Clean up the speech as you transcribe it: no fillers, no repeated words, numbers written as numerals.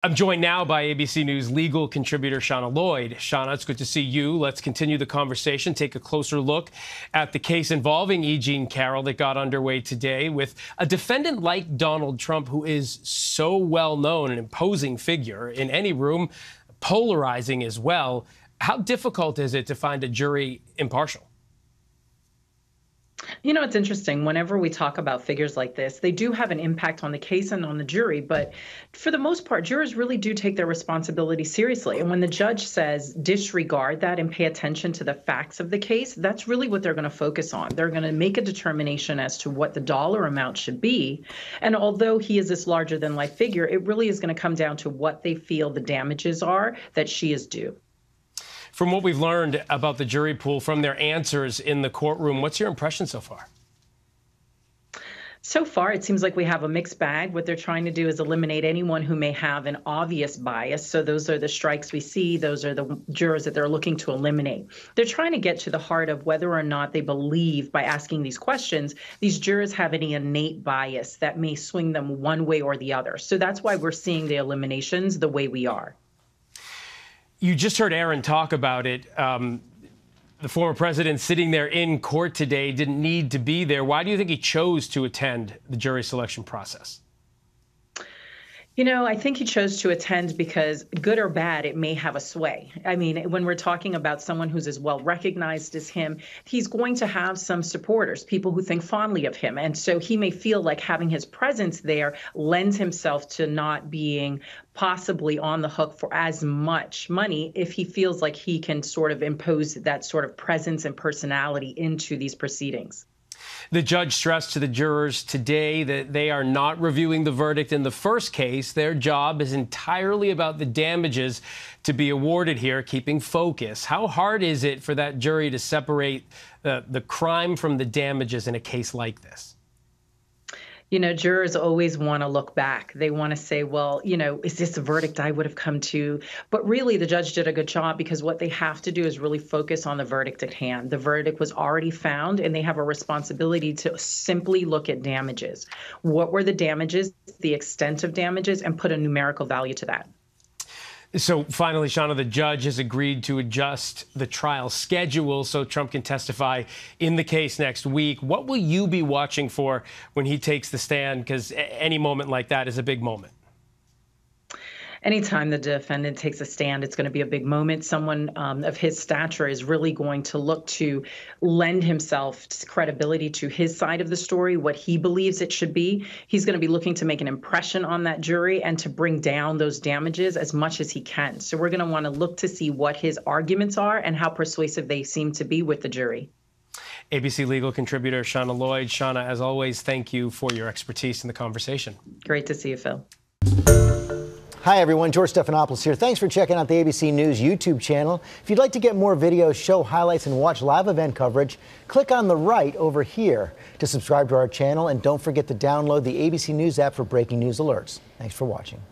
I'm joined now by ABC News legal contributor Channa Lloyd. Channa, it's good to see you. Let's continue the conversation, take a closer look at the case involving E. Jean Carroll that got underway today with a defendant like Donald Trump, who is so well known, an imposing figure in any room, polarizing as well. How difficult is it to find a jury impartial? You know, it's interesting. Whenever we talk about figures like this, they do have an impact on the case and on the jury. But for the most part, jurors really do take their responsibility seriously. And when the judge says disregard that and pay attention to the facts of the case, that's really what they're going to focus on. They're going to make a determination as to what the dollar amount should be. And although he is this larger than life figure, it really is going to come down to what they feel the damages are that she is due. From what we've learned about the jury pool, from their answers in the courtroom, what's your impression so far? So far, it seems like we have a mixed bag. What they're trying to do is eliminate anyone who may have an obvious bias. So those are the strikes we see. Those are the jurors that they're looking to eliminate. They're trying to get to the heart of whether or not they believe, by asking these questions, these jurors have any innate bias that may swing them one way or the other. So that's why we're seeing the eliminations the way we are. You just heard Aaron talk about it. The former president sitting there in court today didn't need to be there. Why do you think he chose to attend the jury selection process? You know, I think he chose to attend because, good or bad, it may have a sway. I mean, when we're talking about someone who's as well recognized as him, he's going to have some supporters, people who think fondly of him. And so he may feel like having his presence there lends himself to not being possibly on the hook for as much money if he feels like he can sort of impose that sort of presence and personality into these proceedings. The judge stressed to the jurors today that they are not reviewing the verdict in the first case. Their job is entirely about the damages to be awarded here, keeping focus. How hard is it for that jury to separate the crime from the damages in a case like this? You know, jurors always want to look back. They want to say, well, you know, is this a verdict I would have come to? But really, the judge did a good job because what they have to do is really focus on the verdict at hand. The verdict was already found, and they have a responsibility to simply look at damages. What were the damages, the extent of damages, and put a numerical value to that. So finally, Channa, the judge has agreed to adjust the trial schedule so Trump can testify in the case next week. What will you be watching for when he takes the stand? Because any moment like that is a big moment. Anytime the defendant takes a stand, it's going to be a big moment. Someone of his stature is really going to look to lend himself credibility to his side of the story, what he believes it should be. He's going to be looking to make an impression on that jury and to bring down those damages as much as he can. So we're going to want to look to see what his arguments are and how persuasive they seem to be with the jury. ABC legal contributor Channa Lloyd. Channa, as always, thank you for your expertise in the conversation. Great to see you, Phil. Hi, everyone. George Stephanopoulos here. Thanks for checking out the ABC News YouTube channel. If you'd like to get more videos, show highlights, and watch live event coverage, click on the right over here to subscribe to our channel. And don't forget to download the ABC News app for breaking news alerts. Thanks for watching.